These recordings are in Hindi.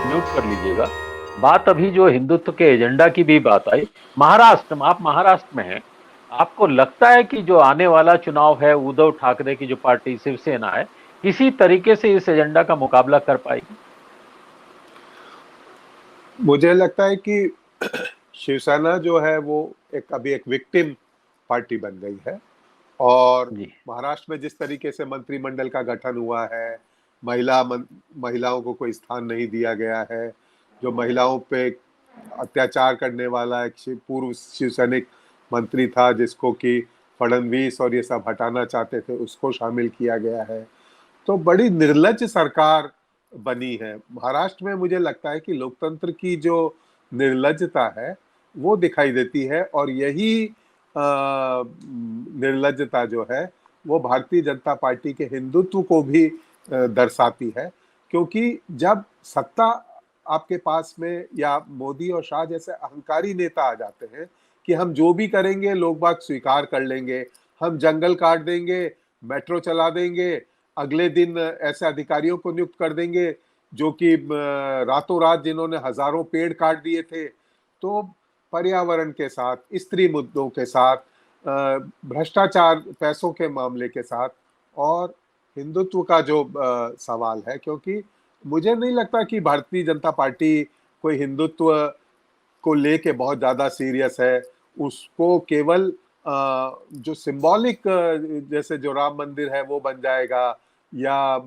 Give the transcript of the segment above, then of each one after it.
म्यूट कर लीजिएगा। बात अभी जो हिंदुत्व के एजेंडा की भी बात आई, महाराष्ट्र में, आप महाराष्ट्र में हैं, आपको लगता है कि जो आने वाला चुनाव है, उद्धव ठाकरे की जो पार्टी शिवसेना है, किसी तरीके से इस एजेंडा का मुकाबला कर पाएगी? मुझे लगता है कि शिवसेना जो है वो अभी एक विक्टिम पार्टी बन गई है। और जी। महाराष्ट्र में जिस तरीके से मंत्रिमंडल का गठन हुआ है, महिलाओं को कोई स्थान नहीं दिया गया है, जो महिलाओं पे अत्याचार करने वाला एक पूर्व शिवसैनिक मंत्री था जिसको कि फडणवीस और ये सब हटाना चाहते थे, उसको शामिल किया गया है। तो बड़ी निर्लज सरकार बनी है महाराष्ट्र में। मुझे लगता है कि लोकतंत्र की जो निर्लजता है वो दिखाई देती है, और यही निर्लजता जो है वो भारतीय जनता पार्टी के हिंदुत्व को भी दर्शाती है। क्योंकि जब सत्ता आपके पास में, या मोदी और शाह जैसे अहंकारी नेता आ जाते हैं कि हम जो भी करेंगे लोग बाग स्वीकार कर लेंगे, हम जंगल काट देंगे, मेट्रो चला देंगे, अगले दिन ऐसे अधिकारियों को नियुक्त कर देंगे जो कि रातों रात जिन्होंने हजारों पेड़ काट दिए थे। तो पर्यावरण के साथ, स्त्री मुद्दों के साथ, भ्रष्टाचार, पैसों के मामले के साथ, और हिंदुत्व का जो सवाल है, क्योंकि मुझे नहीं लगता कि भारतीय जनता पार्टी कोई हिंदुत्व को लेके बहुत ज्यादा सीरियस है। उसको केवल जो सिंबॉलिक, जैसे जो राम मंदिर है वो बन जाएगा, या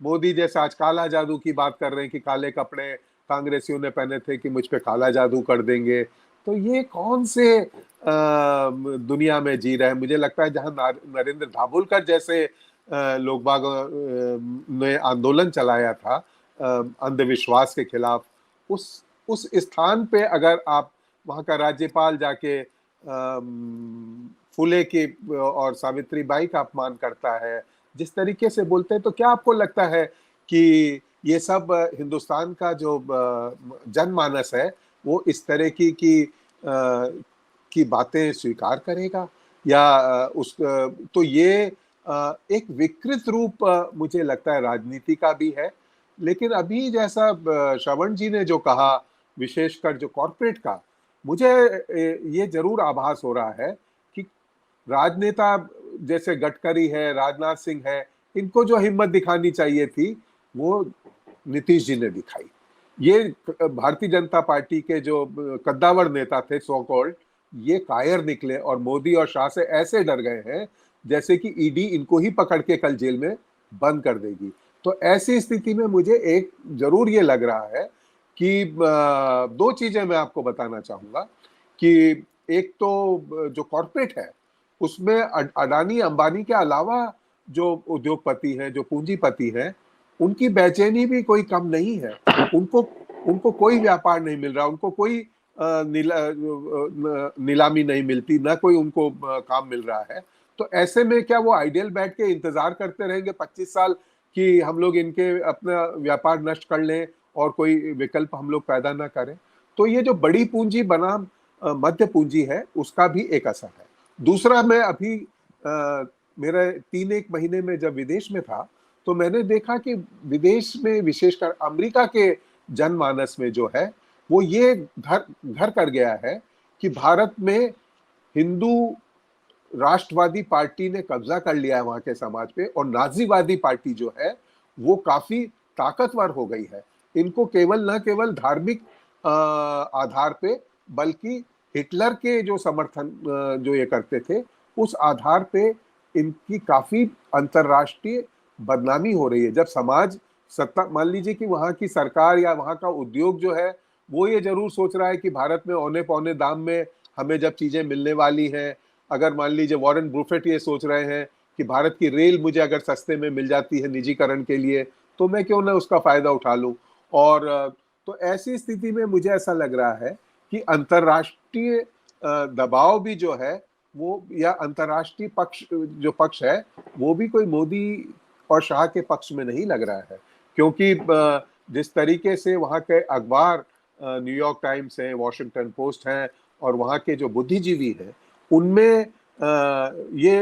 मोदी जैसे आज काला जादू की बात कर रहे हैं कि काले कपड़े कांग्रेसियों ने पहने थे कि मुझ पे काला जादू कर देंगे। तो ये कौन से दुनिया में जी रहे हैं? मुझे लगता है जहां नरेंद्र दाभोलकर जैसे लोग बाग ने आंदोलन चलाया था अंधविश्वास के खिलाफ, उस स्थान पे अगर आप, वहां का राज्यपाल जाके फुले की और सावित्री बाई का अपमान करता है, जिस तरीके से बोलते हैं, तो क्या आपको लगता है कि ये सब हिंदुस्तान का जो जनमानस है वो इस तरह की बातें स्वीकार करेगा? या तो ये एक विकृत रूप मुझे लगता है राजनीति का भी है। लेकिन अभी जैसा श्रवण जी ने जो कहा, विशेषकर जो कॉर्पोरेट का, मुझे ये जरूर आभास हो रहा है कि राजनेता जैसे गडकरी है, राजनाथ सिंह है, इनको जो हिम्मत दिखानी चाहिए थी वो नीतीश जी ने दिखाई। ये भारतीय जनता पार्टी के जो कद्दावर नेता थे सो कॉल्ड, ये कायर निकले और मोदी और शाह से ऐसे डर गए हैं जैसे कि ईडी इनको ही पकड़ के कल जेल में बंद कर देगी। तो ऐसी स्थिति में मुझे एक जरूर ये लग रहा है कि दो चीजें मैं आपको बताना चाहूंगा कि एक तो जो कॉर्पोरेट है उसमें अडानी अंबानी के अलावा जो उद्योगपति हैं, जो पूंजीपति हैं, उनकी बेचैनी भी कोई कम नहीं है। उनको उनको कोई व्यापार नहीं मिल रहा, उनको कोई नीलामी नहीं मिलती, ना कोई उनको काम मिल रहा है। तो ऐसे में क्या वो आइडियल बैठ के इंतजार करते रहेंगे 25 साल कि हम लोग इनके अपना व्यापार नष्ट कर लें और कोई विकल्प हम लोग पैदा ना करें? तो ये जो बड़ी पूंजी बनाम मध्य पूंजी है उसका भी एक असर है। दूसरा, मैं अभी मेरा 3 एक महीने में जब विदेश में था तो मैंने देखा कि विदेश में, विशेषकर अमेरिका के जनमानस में जो है वो ये घर घर कर गया है कि भारत में हिंदू राष्ट्रवादी पार्टी ने कब्जा कर लिया है वहां के समाज पे, और नाजीवादी पार्टी जो है वो काफी ताकतवर हो गई है। इनको केवल, न केवल धार्मिक आधार पे, बल्कि हिटलर के जो समर्थन जो ये करते थे उस आधार पे इनकी काफी अंतरराष्ट्रीय बदनामी हो रही है। जब समाज, सत्ता, मान लीजिए कि वहां की सरकार या वहां का उद्योग जो है वो ये जरूर सोच रहा है कि भारत में औने पौने दाम में हमें जब चीजें मिलने वाली हैं, अगर मान लीजिए वॉरेन बुफेट ये सोच रहे हैं कि भारत की रेल मुझे अगर सस्ते में मिल जाती है निजीकरण के लिए, तो मैं क्यों ना उसका फायदा उठा लूं। और तो ऐसी स्थिति में मुझे ऐसा लग रहा है कि अंतरराष्ट्रीय दबाव भी जो है वो, या अंतरराष्ट्रीय पक्ष जो पक्ष है वो भी कोई मोदी और शाह के पक्ष में नहीं लग रहा है। क्योंकि जिस तरीके से वहाँ के अखबार, न्यूयॉर्क टाइम्स है, वॉशिंगटन पोस्ट है, और वहाँ के जो बुद्धिजीवी हैं उनमें ये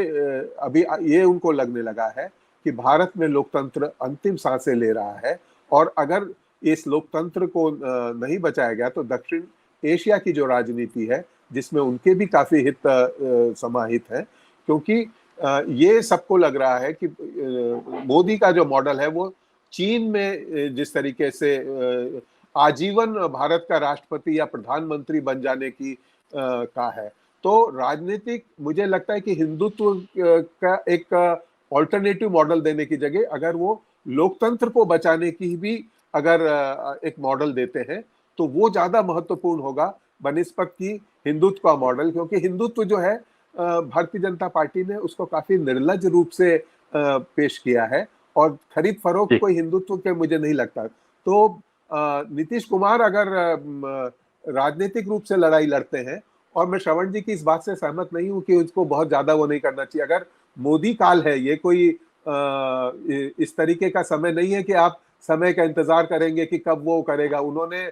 अभी ये उनको लगने लगा है कि भारत में लोकतंत्र अंतिम सांसें ले रहा है। और अगर इस लोकतंत्र को नहीं बचाया गया तो दक्षिण एशिया की जो राजनीति है, जिसमें उनके भी काफी हित समाहित है, क्योंकि ये सबको लग रहा है कि मोदी का जो मॉडल है वो चीन में जिस तरीके से आजीवन भारत का राष्ट्रपति या प्रधानमंत्री बन जाने की का है, तो राजनीतिक मुझे लगता है कि हिंदुत्व का एक ऑल्टरनेटिव मॉडल देने की जगह अगर वो लोकतंत्र को बचाने की भी अगर एक मॉडल देते हैं तो वो ज्यादा महत्वपूर्ण होगा बनिस्बत की हिंदुत्व का मॉडल, क्योंकि हिंदुत्व जो है भारतीय जनता पार्टी ने उसको काफी निर्लज रूप से पेश किया है और खरीद फरोख्त कोई हिंदुत्व के मुझे नहीं लगता। तो नीतीश कुमार अगर राजनीतिक रूप से लड़ाई लड़ते हैं, और मैं श्रवण जी की इस बात से सहमत नहीं हूं कि उसको बहुत ज्यादा वो नहीं करना चाहिए। अगर मोदी काल है, ये कोई इस तरीके का समय नहीं है कि आप समय का इंतजार करेंगे कि कब वो करेगा। उन्होंने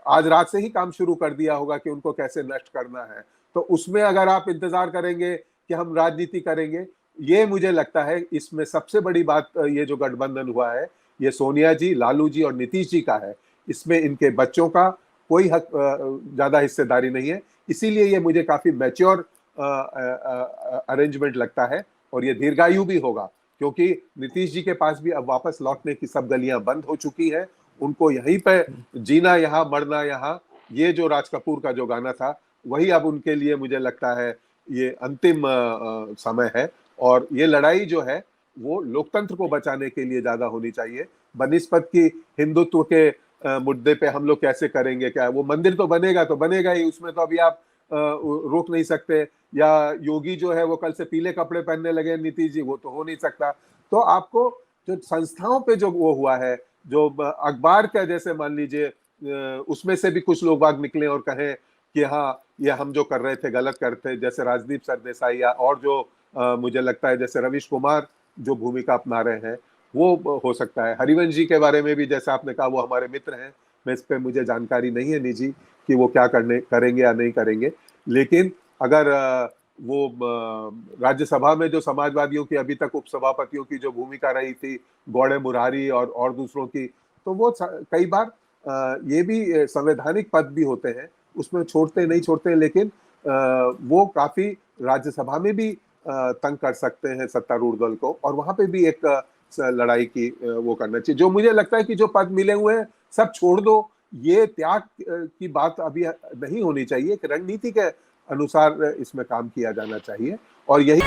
आज रात से ही काम शुरू कर दिया होगा कि उनको कैसे नष्ट करना है, तो उसमें अगर आप इंतजार करेंगे कि हम राजनीति करेंगे, ये मुझे लगता है इसमें सबसे बड़ी बात ये जो गठबंधन हुआ है ये सोनिया जी, लालू जी और नीतीश जी का है। इसमें इनके बच्चों का कोई हक ज्यादा हिस्सेदारी नहीं है, इसीलिए ये मुझे काफी मैच्योर अरेंजमेंट लगता है और ये दीर्घायु भी होगा, क्योंकि नीतीश जी के पास भी अब वापस लौटने की सब गलियां बंद हो चुकी हैं। उनको यहीं पे जीना यहाँ मरना यहाँ, ये जो राज कपूर का जो गाना था वही अब उनके लिए मुझे लगता है ये अंतिम समय है। और ये लड़ाई जो है वो लोकतंत्र को बचाने के लिए ज्यादा होनी चाहिए बनिस्बत की हिंदुत्व के मुद्दे पे हम लोग कैसे करेंगे। क्या वो मंदिर तो बनेगा ही, उसमें तो अभी आप रोक नहीं सकते। या योगी जो है वो कल से पीले कपड़े पहनने लगे नीतीश जी, वो तो हो नहीं सकता। तो आपको जो संस्थाओं पे जो वो हुआ है, जो अखबार का जैसे मान लीजिए उसमें से भी कुछ लोग बाग निकले और कहें कि हाँ ये हम जो कर रहे थे गलत करते, जैसे राजदीप सरदेसाई या और जो मुझे लगता है जैसे रवीश कुमार जो भूमिका अपना रहे हैं वो हो सकता है। हरिवंश जी के बारे में भी जैसे आपने कहा वो हमारे मित्र हैं, मैं इस पे मुझे जानकारी नहीं है निजी कि वो क्या करेंगे या नहीं करेंगे, लेकिन अगर वो राज्यसभा में जो समाजवादियों की अभी तक उपसभापतियों की जो भूमिका रही थी, गौड़े मुरारी और दूसरों की, तो वो कई बार ये भी संवैधानिक पद भी होते हैं, उसमें छोड़ते नहीं छोड़ते, लेकिन वो काफी राज्यसभा में भी तंग कर सकते हैं सत्तारूढ़ दल को, और वहां पे भी एक लड़ाई की वो करना चाहिए। जो मुझे लगता है कि जो पद मिले हुए हैं सब छोड़ दो, ये त्याग की बात अभी नहीं होनी चाहिए, कि रणनीति के अनुसार इसमें काम किया जाना चाहिए। और यही